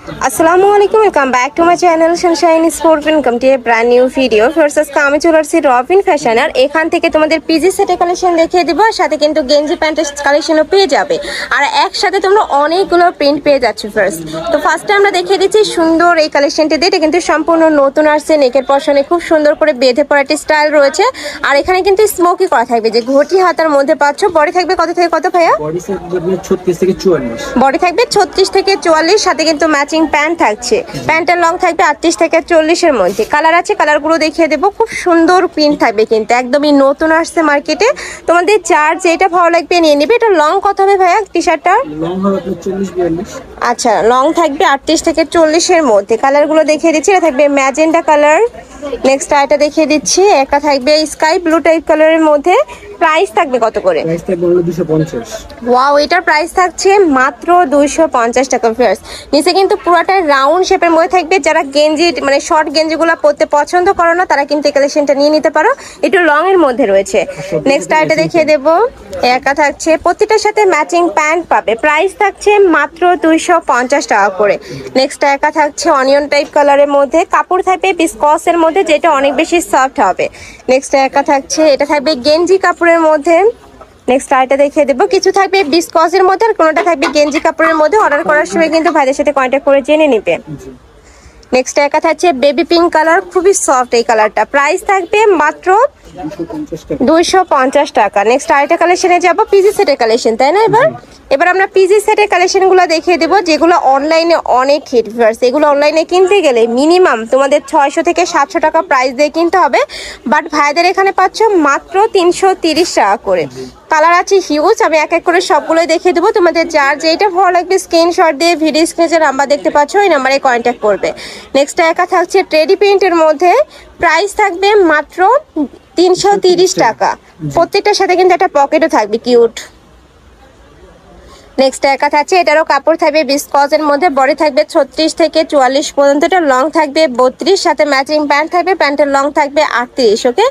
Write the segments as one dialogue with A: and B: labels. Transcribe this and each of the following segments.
A: আসসালামু আলাইকুম, welcome back to my channel Sunshine sport. Welcome to A brand new video. First আজকে আমি চলে আসছি রবিন ফ্যাশন, আর এখান থেকে তোমাদের পিজি সেটের কালেকশন দেখিয়ে দিব, আর সাথে কিন্তু গেঞ্জি প্যান্টের কালেকশনও পেয়ে যাবে, আর একসাথে তোমরা অনেকগুলো প্রিন্ট পেয়ে যাচ্ছ। ফার্স্টে আমরা দেখিয়ে দিচ্ছি সুন্দর এই কালেকশনটি দিয়ে। এটা কিন্তু সম্পূর্ণ নতুন আসছে, নেকের পশনে খুব সুন্দর করে বেঁধে পড়া একটি স্টাইল রয়েছে, আর এখানে কিন্তু স্মোকি করা থাকবে, যে ঘটি হাতার মধ্যে পাচ্ছ। বডি থাকবে কত থেকে কত ভাইয়া?
B: বডি থাকবে 36 থেকে 44।
A: বডি থাকবে 36 থেকে 44, সাথে কিন্তু ম্যাচিং প্যান্ট থাকছে। প্যান্টের লং থাকবে 38 থেকে 40 এর মধ্যে। কালার আছে, কালারগুলো দেখিয়ে দেবো। খুব সুন্দর প্রিন্ট থাকবে, কিন্তু একদমই নতুন আসছে মার্কেটে। তোমাদের যার যেটা ভালো লাগবে নিয়ে নেবে। এটা লং কত হবে ভাইয়া টি শার্টটার?
B: লং হবে 40-42।
A: আচ্ছা, লং থাকবে 38 থেকে 40 এর মধ্যে। কালারগুলো দেখিয়ে দিচ্ছি। এটা থাকবে ম্যাজেন্ডা কালার। নেক্সট এটা দেখিয়ে দিচ্ছি, একটা থাকবে স্কাই ব্লু টাইপ কালারের মধ্যে। প্রাইস থাকবে কত করে?
B: প্রাইস থাকবে 250।
A: ওয়াও, এটার প্রাইস থাকছে মাত্র 250 টাকা। ফিয়ার্স নিচে কিন্তু পুরোটা রাউন্ড শেপের মধ্যে থাকবে। যারা গেঞ্জি মানে শর্ট গেঞ্জিগুলো পরতে পছন্দ করো না, তারা কিন্তু এই কালেকশনটা নিয়ে নিতে পারো। একটু লং এর মধ্যে রয়েছে। নেক্সট এটা দেখিয়ে দেবো, একা থাকছে। প্রত্যেকটার সাথে ম্যাচিং প্যান্ট পাবে। প্রাইস থাকছে মাত্র 250 টাকা করে। নেক্সট একা থাকছে অনিয়ন টাইপ কালারের মধ্যে। কাপড় থাকবে বিসকসের মধ্যে, যেটা অনেক বেশি সফট হবে। নেক্সট একা থাকছে, এটা থাকবে গেঞ্জি কাপড়ের মধ্যে। নেক্সট আইটা দেখিয়ে দেবো। কিছু থাকবে বিসকসের মধ্যে, আর কোনোটা থাকবে গেঞ্জি কাপড়ের মধ্যে। অর্ডার করার সময় কিন্তু ভাইদের সাথে কন্ট্যাক্ট করে জেনে নিবে। নেক্সট একা থাকছে বেবি পিঙ্ক কালার, খুবই সফট এই কালারটা। প্রাইস থাকবে মাত্র 250 টাকা। নেক্সট আরেকটা কালেকশনে যাবো, পিজি সেটের কালেকশন, তাই না? এবার আমরা পিজি সেটের কালেকশনগুলো দেখিয়ে দেবো, যেগুলো অনলাইনে অনেক হিট। এগুলো অনলাইনে কিনতে গেলে মিনিমাম তোমাদের 600 থেকে 700 টাকা প্রাইস দিয়ে কিনতে হবে, বাট ভাইদের এখানে পাচ্ছ মাত্র 330 টাকা করে। কালার আছে হিউজ, আমি এক এক করে সবগুলোই দেখিয়ে দেবো। তোমাদের যার যেটা ভালো লাগবে স্ক্রিনশট দিয়ে ভিডিও স্ক্রিনে যে নাম্বার দেখতে পাচ্ছ ওই নাম্বারে কন্ট্যাক্ট করবে। নেক্সট একা থাকছে ট্রেডি প্রিন্টের মধ্যে। প্রাইস থাকবে মাত্র 330 টাকা। প্রত্যেকটার সাথে কিন্তু একটা পকেটও থাকবে, কিউট। নেক্সট একা থাকছে, এটারও কাপড় থাকবে বিসকসের মধ্যে। বডি থাকবে 36 থেকে 44 পর্যন্ত। এটা লং থাকবে 32, সাথে ম্যাচিং প্যান্ট থাকবে। প্যান্টের লং থাকবে 38। ওকে,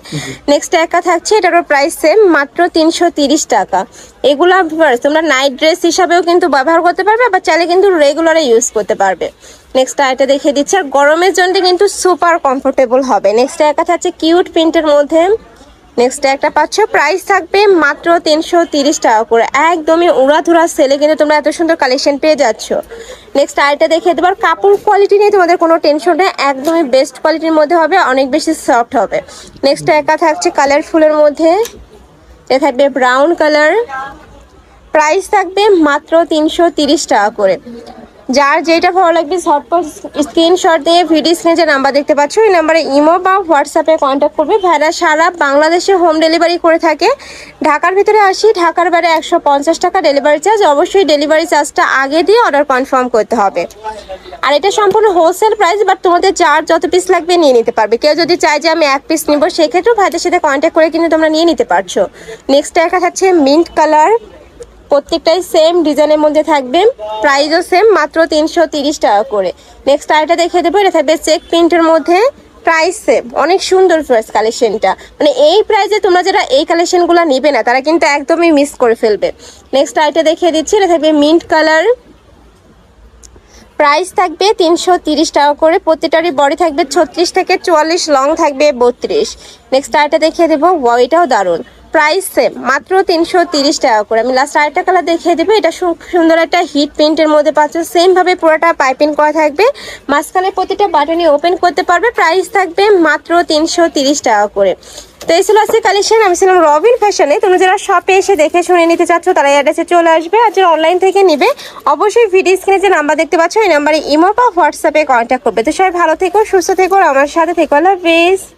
A: নেক্সট একা থাকছে, এটারও প্রাইস সেম, মাত্র 330 টাকা। এগুলা তোমরা নাইট ড্রেস হিসাবেও কিন্তু ব্যবহার করতে পারবে, বা চাইলে কিন্তু রেগুলারে ইউজ করতে পারবে। নেক্সট এটা দেখিয়ে দিচ্ছে, আর গরমের জন্য কিন্তু সুপার কমফোর্টেবল হবে। নেক্সট একা থাকছে কিউট প্রিন্টের মধ্যে। নেক্সট একটা পাচ্ছ, প্রাইস থাকবে মাত্র 330 টাকা করে। একদমই উড়াধুরা সেলে কিন্তু তোমরা এত সুন্দর কালেকশন পেয়ে যাচ্ছ। নেক্সট আরেকটা দেখিয়ে দেবার। কাপড় কোয়ালিটি নিয়ে তোমাদের কোনো টেনশন নেই, একদমই বেস্ট কোয়ালিটির মধ্যে হবে, অনেক বেশি সফট হবে। নেক্সট একা থাকছে কালারফুলের মধ্যে। এটা থাকবে ব্রাউন কালার। প্রাইস থাকবে মাত্র 330 টাকা করে। যার যেটা ভালো লাগবে ঝটপট স্ক্রিনশট দিয়ে ভিডিও স্ক্রিনে যে নাম্বার দেখতে পাচ্ছ ওই নাম্বারে ইমো বা হোয়াটসঅ্যাপে কন্ট্যাক্ট করবে। ভাইরা সারা বাংলাদেশে হোম ডেলিভারি করে থাকে। ঢাকার ভিতরে আসি, ঢাকার বাইরে 150 টাকা ডেলিভারি চার্জ। অবশ্যই ডেলিভারি চার্জটা আগে দিয়ে অর্ডার কনফার্ম করতে হবে। আর এটা সম্পূর্ণ হোলসেল প্রাইস, বাট তোমাদের যার যত পিস লাগবে নিয়ে নিতে পারবে। কেউ যদি চায় যে আমি এক পিস নিব, সেক্ষেত্রেও ভাইদের সাথে কন্ট্যাক্ট করে কিন্তু তোমরা নিয়ে নিতে পারছো। নেক্সট একটা থাকছে মিন্ট কালার। প্রত্যেকটাই সেম ডিজাইনের মধ্যে থাকবে। প্রাইসও সেম, মাত্র 330 টাকা করে। নেক্সট আরেকটা দেখিয়ে দেবো, এটা থাকবে চেক প্রিন্টের মধ্যে। প্রাইস সেম, অনেক সুন্দর ফার্স্ট কালেকশনটা। মানে এই প্রাইসে তোমরা যারা এই কালেকশনগুলো নিবে না, তারা কিন্তু একদমই মিস করে ফেলবে। নেক্সট আরেকটা দেখিয়ে দিচ্ছি, এটা থাকবে মিন্ট কালার। প্রাইস থাকবে 330 টাকা করে। প্রত্যেকটারই বডি থাকবে 36 থেকে 44, লং থাকবে 32। নেক্সট আরেকটা দেখিয়ে দেবো, এটাও দারুণ। প্রাইস সেম, মাত্র 330 টাকা করে। আমি লাস্ট আরেকটা কালার দেখিয়ে দেবো। এটা সুন্দর একটা হিট প্রিন্টের মধ্যে পাচ্ছ। সেম ভাবে পুরোটা পাইপিং করা থাকবে, মাঝখানে প্রতিটা বাটনই ওপেন করতে পারবে। প্রাইস থাকবে মাত্র 330 টাকা করে। তো এই ছিল আজকে কালেকশন। আমি ছিলাম রবিন ফ্যাশনে। তোমরা যারা শপে এসে দেখে শুনে নিতে চাচ্ছ, তারা অ্যাড্রেসে চলে আসবে। আর যারা অনলাইন থেকে নিবে, অবশ্যই ভিডিও স্ক্রিনে যে নাম্বার দেখতে পাচ্ছ ওই নাম্বারে ইমো বা হোয়াটসঅ্যাপে কন্ট্যাক্ট করবে। তো সবাই ভালো থেকো, সুস্থ থেকো, আমার সাথে থেকো। আল্লাহ হাফেজ।